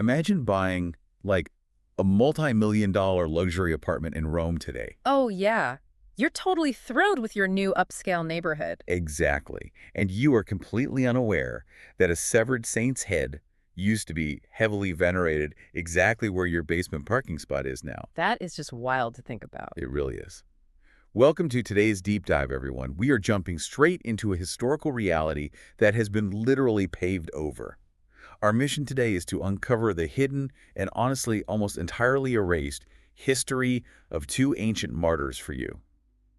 Imagine buying, like, a multi-million-dollar luxury apartment in Rome today. Oh, yeah. You're totally thrilled with your new upscale neighborhood. Exactly. And you are completely unaware that a severed saint's head used to be heavily venerated exactly where your basement parking spot is now. That is just wild to think about. It really is. Welcome to today's deep dive, everyone. We are jumping straight into a historical reality that has been literally paved over. Our mission today is to uncover the hidden and honestly almost entirely erased history of two ancient martyrs for you,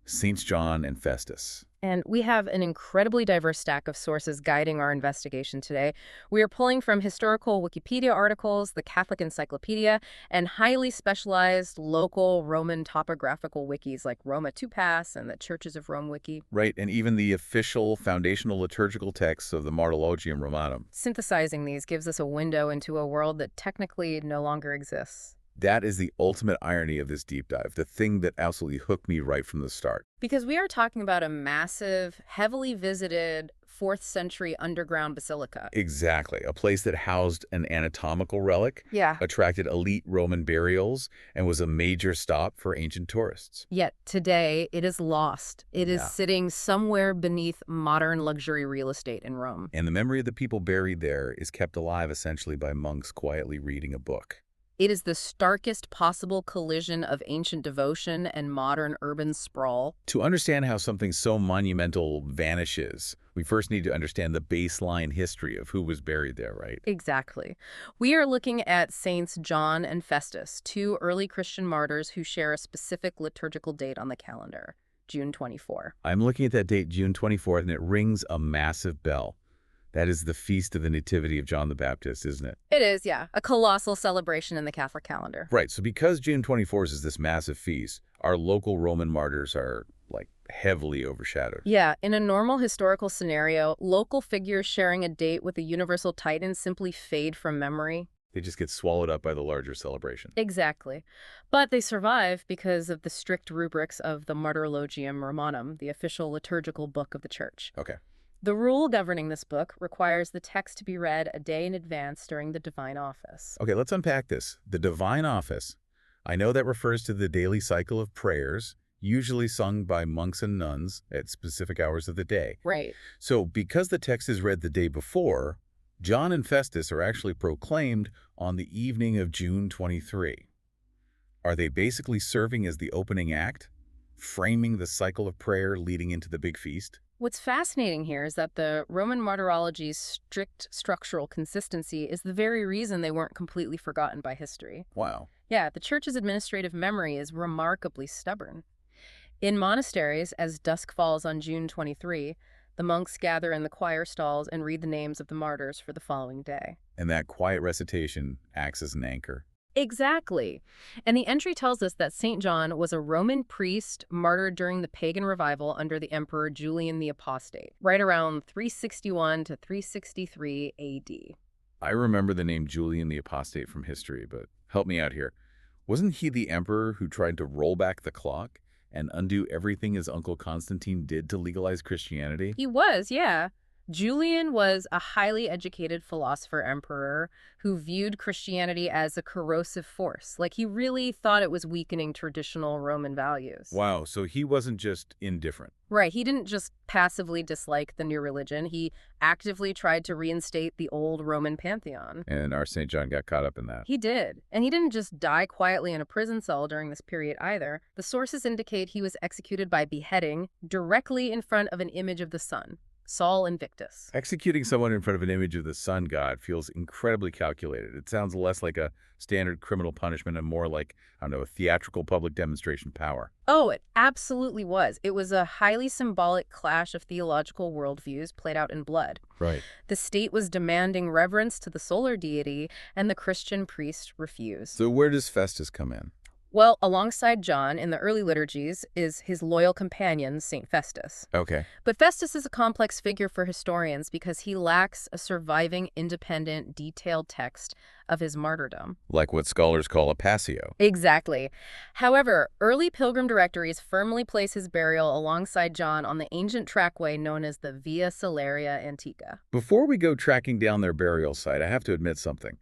Saints John and Festus. And we have an incredibly diverse stack of sources guiding our investigation today. We are pulling from historical Wikipedia articles, the Catholic Encyclopedia, and highly specialized local Roman topographical wikis like Roma 2 Pass and the Churches of Rome wiki. Right, and even the official foundational liturgical texts of the Martyrologium Romanum. Synthesizing these gives us a window into a world that technically no longer exists. That is the ultimate irony of this deep dive, the thing that absolutely hooked me right from the start. Because we are talking about a massive, heavily visited 4th century underground basilica. Exactly, a place that housed an anatomical relic, Yeah. attracted elite Roman burials, and was a major stop for ancient tourists. Yet today, it is lost. It is Yeah. sitting somewhere beneath modern luxury real estate in Rome. And the memory of the people buried there is kept alive essentially by monks quietly reading a book. It is the starkest possible collision of ancient devotion and modern urban sprawl. To understand how something so monumental vanishes, we first need to understand the baseline history of who was buried there, right? Exactly. We are looking at Saints John and Festus, two early Christian martyrs who share a specific liturgical date on the calendar, June 24. I'm looking at that date, June 24th, and it rings a massive bell. That is the Feast of the Nativity of John the Baptist, isn't it? It is, yeah, a colossal celebration in the Catholic calendar. Right, so because June 24th is this massive feast, our local Roman martyrs are, like, heavily overshadowed. Yeah, in a normal historical scenario, local figures sharing a date with a universal titan simply fade from memory. They just get swallowed up by the larger celebration. Exactly. But they survive because of the strict rubrics of the Martyrologium Romanum, the official liturgical book of the Church. Okay. The rule governing this book requires the text to be read a day in advance during the divine office. Okay, let's unpack this. The divine office, I know that refers to the daily cycle of prayers, usually sung by monks and nuns at specific hours of the day. Right. So because the text is read the day before, John and Festus are actually proclaimed on the evening of June 23. Are they basically serving as the opening act, framing the cycle of prayer leading into the big feast? What's fascinating here is that the Roman martyrology's strict structural consistency is the very reason they weren't completely forgotten by history. Wow. Yeah, the Church's administrative memory is remarkably stubborn. In monasteries, as dusk falls on June 23, the monks gather in the choir stalls and read the names of the martyrs for the following day. And that quiet recitation acts as an anchor. Exactly. And the entry tells us that St. John was a Roman priest martyred during the pagan revival under the Emperor Julian the Apostate, right around 361 to 363 AD. I remember the name Julian the Apostate from history, but help me out here. Wasn't he the emperor who tried to roll back the clock and undo everything his uncle Constantine did to legalize Christianity? He was, yeah. Julian was a highly educated philosopher emperor who viewed Christianity as a corrosive force. Like, he really thought it was weakening traditional Roman values. Wow, so he wasn't just indifferent. Right, he didn't just passively dislike the new religion. He actively tried to reinstate the old Roman pantheon. And our St. John got caught up in that. He did. And he didn't just die quietly in a prison cell during this period either. The sources indicate he was executed by beheading directly in front of an image of the sun, Sol Invictus. Executing someone in front of an image of the sun god feels incredibly calculated. It sounds less like a standard criminal punishment and more like, I don't know, a theatrical public demonstration of power. Oh, it absolutely was. It was a highly symbolic clash of theological worldviews played out in blood. Right. The state was demanding reverence to the solar deity, and the Christian priest refused. So where does Festus come in? Well, alongside John in the early liturgies is his loyal companion, St. Festus. Okay. But Festus is a complex figure for historians because he lacks a surviving, independent, detailed text of his martyrdom. Like what scholars call a passio. Exactly. However, early pilgrim directories firmly place his burial alongside John on the ancient trackway known as the Via Salaria Antica. Before we go tracking down their burial site, I have to admit something.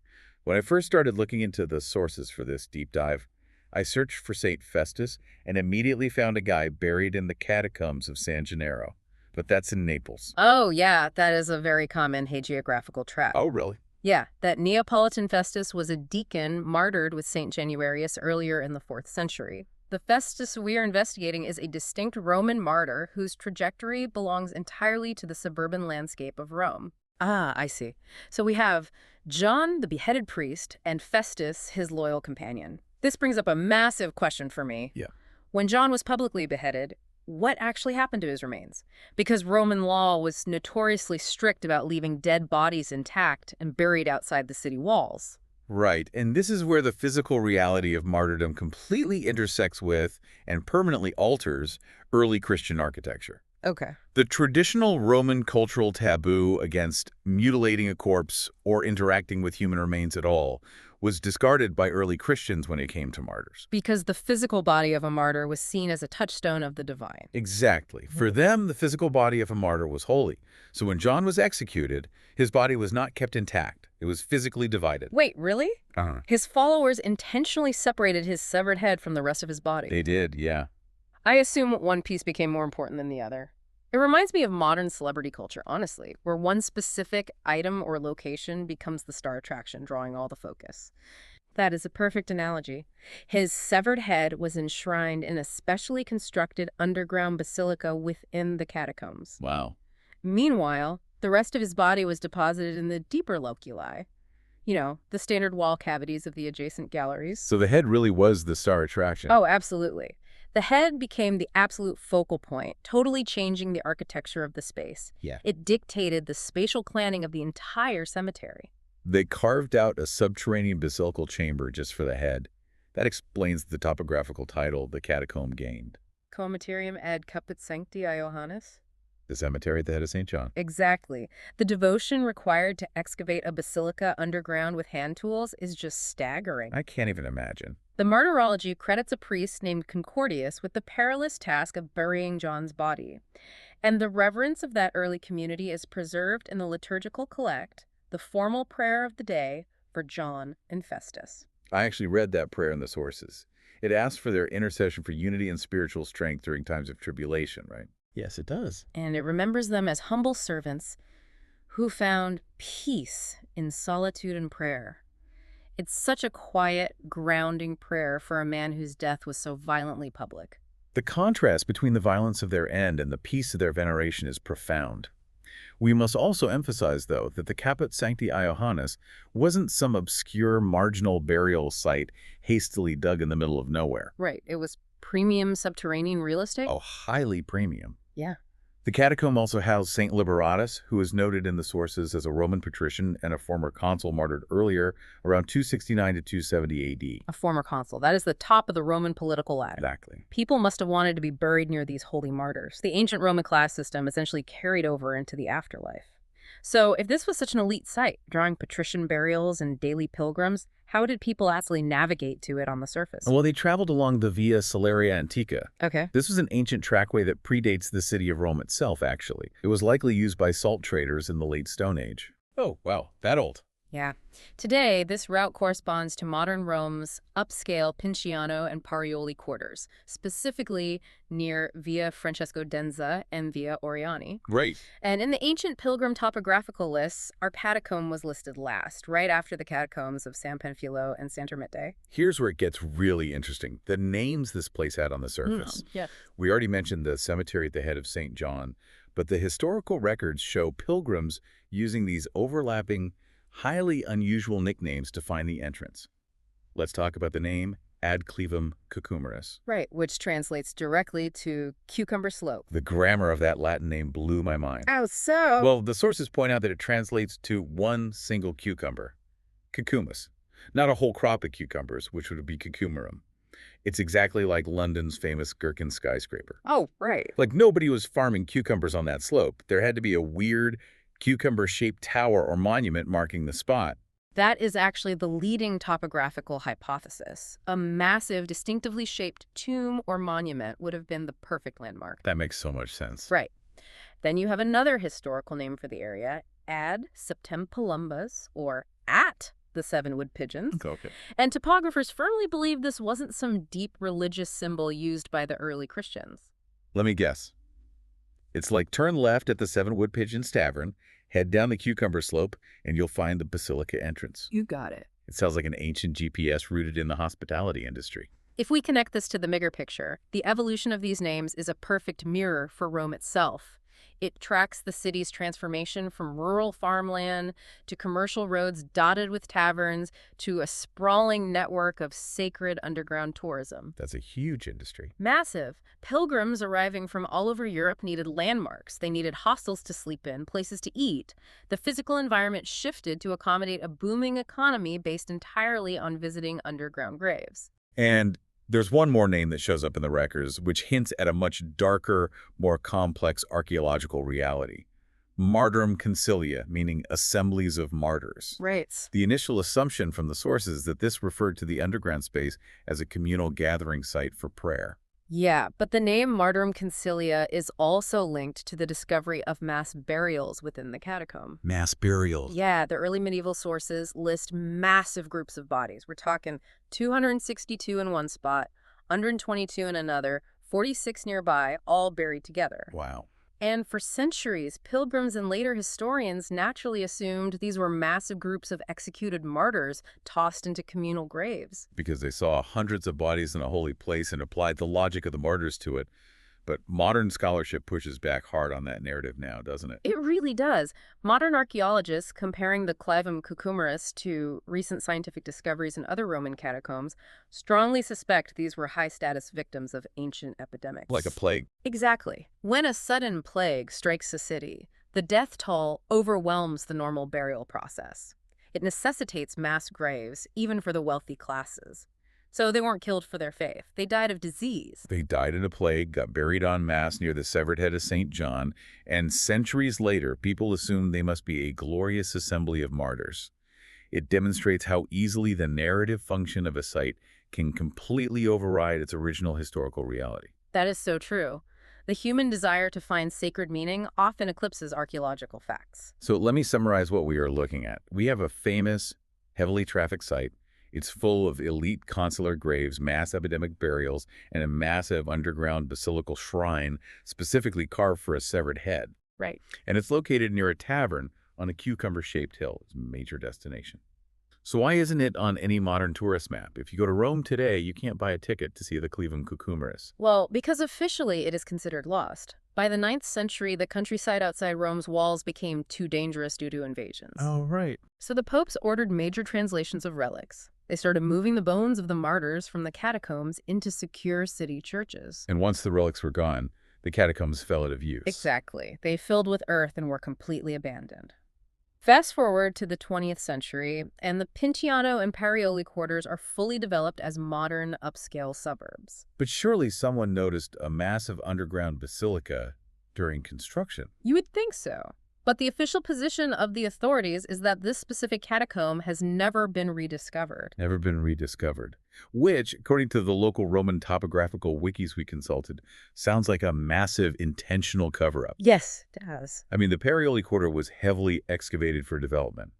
When I first started looking into the sources for this deep dive, I searched for St. Festus and immediately found a guy buried in the Catacombs of San Gennaro. But that's in Naples. Oh, yeah, that is a very common hagiographical trap. Oh, really? Yeah, that Neapolitan Festus was a deacon martyred with St. Januarius earlier in the 4th century. The Festus we are investigating is a distinct Roman martyr whose trajectory belongs entirely to the suburban landscape of Rome. Ah, I see. So we have John, the beheaded priest, and Festus, his loyal companion. This brings up a massive question for me. Yeah. When John was publicly beheaded, what actually happened to his remains? Because Roman law was notoriously strict about leaving dead bodies intact and buried outside the city walls. Right, and this is where the physical reality of martyrdom completely intersects with and permanently alters early Christian architecture. Okay. The traditional Roman cultural taboo against mutilating a corpse or interacting with human remains at all was discarded by early Christians when it came to martyrs. Because the physical body of a martyr was seen as a touchstone of the divine. Exactly. For them, the physical body of a martyr was holy. So when John was executed, his body was not kept intact. It was physically divided. Wait, really? Uh-huh. His followers intentionally separated his severed head from the rest of his body. They did, yeah. I assume one piece became more important than the other. It reminds me of modern celebrity culture, honestly, where one specific item or location becomes the star attraction, drawing all the focus. That is a perfect analogy. His severed head was enshrined in a specially constructed underground basilica within the catacombs. Wow. Meanwhile, the rest of his body was deposited in the deeper loculi. You know, the standard wall cavities of the adjacent galleries. So the head really was the star attraction. Oh, absolutely. The head became the absolute focal point, totally changing the architecture of the space. Yeah. It dictated the spatial planning of the entire cemetery. They carved out a subterranean basilical chamber just for the head. That explains the topographical title the catacomb gained. Comaterium ad caput sancti Ioannis? The cemetery at the head of St. John. Exactly. The devotion required to excavate a basilica underground with hand tools is just staggering. I can't even imagine. The martyrology credits a priest named Concordius with the perilous task of burying John's body. And the reverence of that early community is preserved in the liturgical collect, the formal prayer of the day for John and Festus. I actually read that prayer in the sources. It asks for their intercession for unity and spiritual strength during times of tribulation, right? Yes, it does. And it remembers them as humble servants who found peace in solitude and prayer. It's such a quiet, grounding prayer for a man whose death was so violently public. The contrast between the violence of their end and the peace of their veneration is profound. We must also emphasize, though, that the Caput Sancti Ioannis wasn't some obscure marginal burial site hastily dug in the middle of nowhere. Right. It was premium subterranean real estate? Oh, highly premium. Yeah. The catacomb also housed Saint Liberatus, who is noted in the sources as a Roman patrician and a former consul martyred earlier, around 269 to 270 AD. A former consul. That is the top of the Roman political ladder. Exactly. People must have wanted to be buried near these holy martyrs. The ancient Roman class system essentially carried over into the afterlife. So if this was such an elite site, drawing patrician burials and daily pilgrims, how did people actually navigate to it on the surface? Well, they traveled along the Via Salaria Antica. Okay. This was an ancient trackway that predates the city of Rome itself, actually. It was likely used by salt traders in the late Stone Age. Oh, wow, that old. Yeah. Today, this route corresponds to modern Rome's upscale Pinciano and Parioli quarters, specifically near Via Francesco Denza and Via Oriani. Right. And in the ancient pilgrim topographical lists, our catacomb was listed last, right after the catacombs of San Panfilo and San Termite. Here's where it gets really interesting. The names this place had on the surface. Yes. We already mentioned the cemetery at the head of St. John, but the historical records show pilgrims using these overlapping, highly unusual nicknames to find the entrance. Let's talk about the name Ad Clevum Cucumeris. Right, which translates directly to cucumber slope. The grammar of that Latin name blew my mind. Oh, so? Well, the sources point out that it translates to one single cucumber, cucumis, not a whole crop of cucumbers, which would be cucumerum. It's exactly like London's famous Gherkin skyscraper. Oh, right. Like nobody was farming cucumbers on that slope. There had to be a weird cucumber-shaped tower or monument marking the spot. That is actually the leading topographical hypothesis. A massive, distinctively shaped tomb or monument would have been the perfect landmark. That makes so much sense. Right. Then you have another historical name for the area, Ad Septem Palumbas, or at the seven wood pigeons. Okay. And topographers firmly believe this wasn't some deep religious symbol used by the early Christians. Let me guess. It's like turn left at the Seven Wood Pigeons Tavern, head down the Cucumber Slope, and you'll find the basilica entrance. You got it. It sounds like an ancient GPS rooted in the hospitality industry. If we connect this to the bigger picture, the evolution of these names is a perfect mirror for Rome itself. It tracks the city's transformation from rural farmland to commercial roads dotted with taverns to a sprawling network of sacred underground tourism. That's a huge industry. Massive. Pilgrims arriving from all over Europe needed landmarks. They needed hostels to sleep in, places to eat. The physical environment shifted to accommodate a booming economy based entirely on visiting underground graves. And there's one more name that shows up in the records, which hints at a much darker, more complex archaeological reality. Martyrum concilia, meaning assemblies of martyrs. Right. The initial assumption from the sources that this referred to the underground space as a communal gathering site for prayer. Yeah, but the name Martyrum concilia is also linked to the discovery of mass burials within the catacomb. Mass burials. Yeah, the early medieval sources list massive groups of bodies. We're talking 262 in one spot, 122 in another, 46 nearby, all buried together. Wow. And for centuries, pilgrims and later historians naturally assumed these were massive groups of executed martyrs tossed into communal graves. Because they saw hundreds of bodies in a holy place and applied the logic of the martyrs to it. But modern scholarship pushes back hard on that narrative now, doesn't it? It really does. Modern archaeologists, comparing the Clivum Cucumeris to recent scientific discoveries in other Roman catacombs, strongly suspect these were high-status victims of ancient epidemics. Like a plague. Exactly. When a sudden plague strikes a city, the death toll overwhelms the normal burial process. It necessitates mass graves, even for the wealthy classes. So they weren't killed for their faith. They died of disease. They died in a plague, got buried en masse near the severed head of St. John, and centuries later, people assumed they must be a glorious assembly of martyrs. It demonstrates how easily the narrative function of a site can completely override its original historical reality. That is so true. The human desire to find sacred meaning often eclipses archaeological facts. So let me summarize what we are looking at. We have a famous, heavily trafficked site. It's full of elite consular graves, mass epidemic burials, and a massive underground basilical shrine specifically carved for a severed head. Right. And it's located near a tavern on a cucumber-shaped hill. It's a major destination. So why isn't it on any modern tourist map? If you go to Rome today, you can't buy a ticket to see the Clivum Cucumeris. Well, because officially it is considered lost. By the 9th century, the countryside outside Rome's walls became too dangerous due to invasions. Oh, right. So the popes ordered major translations of relics. They started moving the bones of the martyrs from the catacombs into secure city churches. And once the relics were gone, the catacombs fell out of use. Exactly. They filled with earth and were completely abandoned. Fast forward to the 20th century, and the Pintiano and Parioli quarters are fully developed as modern, upscale suburbs. But surely someone noticed a massive underground basilica during construction. You would think so. But the official position of the authorities is that this specific catacomb has never been rediscovered. Never been rediscovered. Which, according to the local Roman topographical wikis we consulted, sounds like a massive intentional cover-up. Yes, it does. I mean, the Parioli Quarter was heavily excavated for development.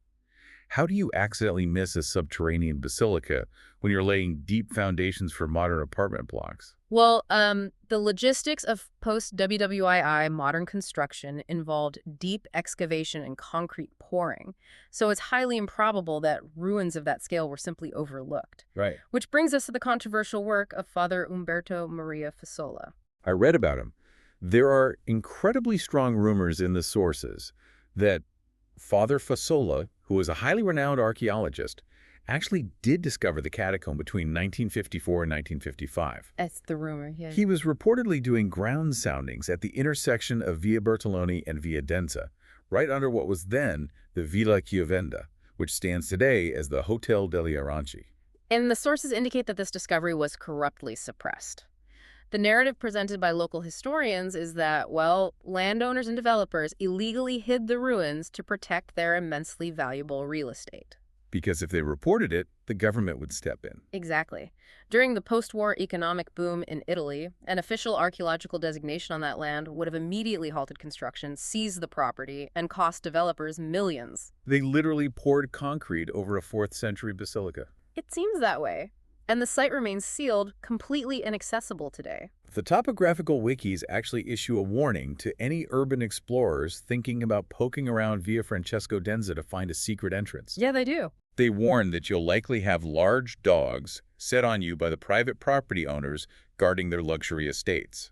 How do you accidentally miss a subterranean basilica when you're laying deep foundations for modern apartment blocks? Well, the logistics of post-WWII modern construction involved deep excavation and concrete pouring, so it's highly improbable that ruins of that scale were simply overlooked. Right. Which brings us to the controversial work of Father Umberto Maria Fasola. I read about him. There are incredibly strong rumors in the sources that Father Fasola, who was a highly renowned archaeologist, actually did discover the catacomb between 1954 and 1955. That's the rumor, yeah. He was reportedly doing ground soundings at the intersection of Via Bertoloni and Via Denza, right under what was then the Villa Chiovenda, which stands today as the Hotel degli Aranci. And the sources indicate that this discovery was corruptly suppressed. The narrative presented by local historians is that, well, landowners and developers illegally hid the ruins to protect their immensely valuable real estate. Because if they reported it, the government would step in. Exactly. During the post-war economic boom in Italy, an official archaeological designation on that land would have immediately halted construction, seized the property, and cost developers millions. They literally poured concrete over a 4th century basilica. It seems that way. And the site remains sealed, completely inaccessible today. The topographical wikis actually issue a warning to any urban explorers thinking about poking around Via Francesco Denza to find a secret entrance. Yeah, they do. They warn that you'll likely have large dogs set on you by the private property owners guarding their luxury estates.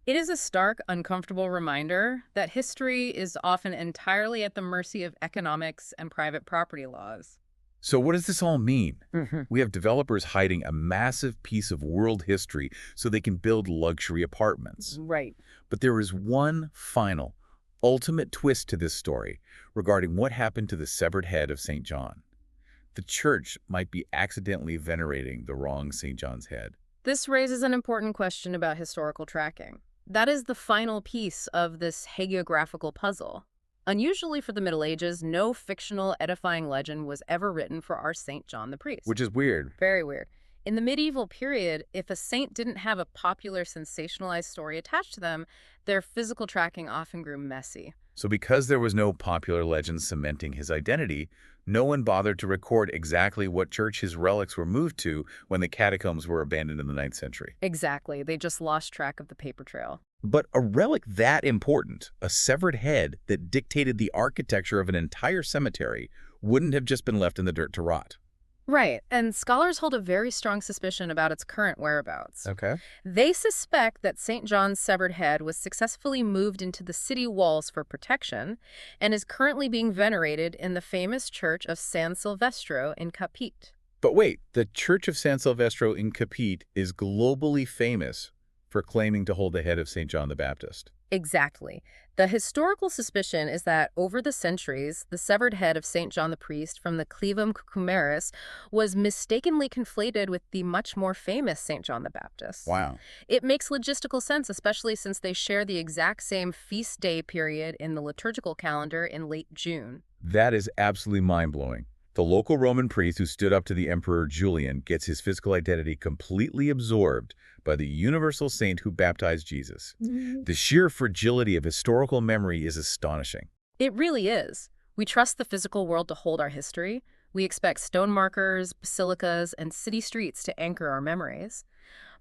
It is a stark, uncomfortable reminder that history is often entirely at the mercy of economics and private property laws. So what does this all mean? Mm-hmm. We have developers hiding a massive piece of world history so they can build luxury apartments. Right. But there is one final, ultimate twist to this story regarding what happened to the severed head of St. John. The church might be accidentally venerating the wrong St. John's head. This raises an important question about historical tracking. That is the final piece of this hagiographical puzzle. Unusually for the Middle Ages, no fictional edifying legend was ever written for our Saint John the Priest. Which is weird. Very weird. In the medieval period, if a saint didn't have a popular sensationalized story attached to them, their physical tracking often grew messy. So because there was no popular legend cementing his identity, no one bothered to record exactly what church his relics were moved to when the catacombs were abandoned in the 9th century. Exactly. They just lost track of the paper trail. But a relic that important, a severed head that dictated the architecture of an entire cemetery, wouldn't have just been left in the dirt to rot. Right, and scholars hold a very strong suspicion about its current whereabouts. Okay. They suspect that St. John's severed head was successfully moved into the city walls for protection and is currently being venerated in the famous church of San Silvestro in Capite. But wait, the Church of San Silvestro in Capite is globally famous for claiming to hold the head of St. John the Baptist. Exactly. The historical suspicion is that over the centuries, the severed head of St. John the Priest from the Clevum Cucumeris was mistakenly conflated with the much more famous St. John the Baptist. Wow. It makes logistical sense, especially since they share the exact same feast day period in the liturgical calendar in late June. That is absolutely mind-blowing. The local Roman priest who stood up to the Emperor Julian gets his physical identity completely absorbed by the universal saint who baptized Jesus. The sheer fragility of historical memory is astonishing. It really is. We trust the physical world to hold our history. We expect stone markers, basilicas, and city streets to anchor our memories.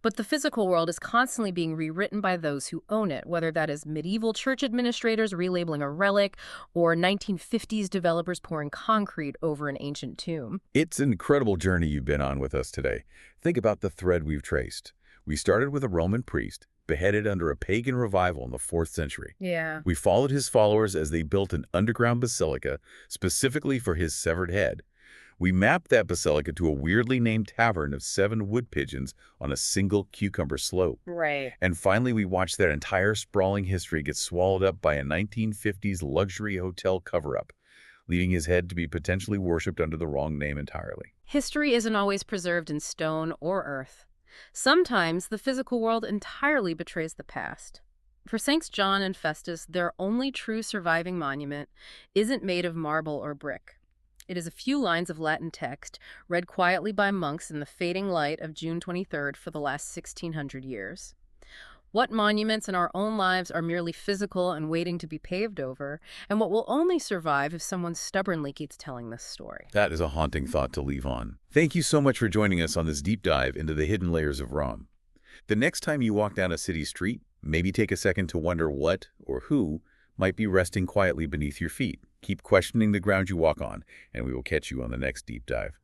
But the physical world is constantly being rewritten by those who own it, whether that is medieval church administrators relabeling a relic or 1950s developers pouring concrete over an ancient tomb. It's an incredible journey you've been on with us today. Think about the thread we've traced. We started with a Roman priest, beheaded under a pagan revival in the 4th century. Yeah. We followed his followers as they built an underground basilica specifically for his severed head. We mapped that basilica to a weirdly named tavern of 7 wood pigeons on a single cucumber slope. Right. And finally, we watched that entire sprawling history get swallowed up by a 1950s luxury hotel cover-up, leaving his head to be potentially worshipped under the wrong name entirely. History isn't always preserved in stone or earth. Sometimes the physical world entirely betrays the past. For Saints John and Festus, their only true surviving monument isn't made of marble or brick. It is a few lines of Latin text read quietly by monks in the fading light of June 23rd for the last 1,600 years. What monuments in our own lives are merely physical and waiting to be paved over, and what will only survive if someone stubbornly keeps telling this story? That is a haunting thought to leave on. Thank you so much for joining us on this deep dive into the hidden layers of Rome. The next time you walk down a city street, maybe take a second to wonder what or who might be resting quietly beneath your feet. Keep questioning the ground you walk on, and we will catch you on the next deep dive.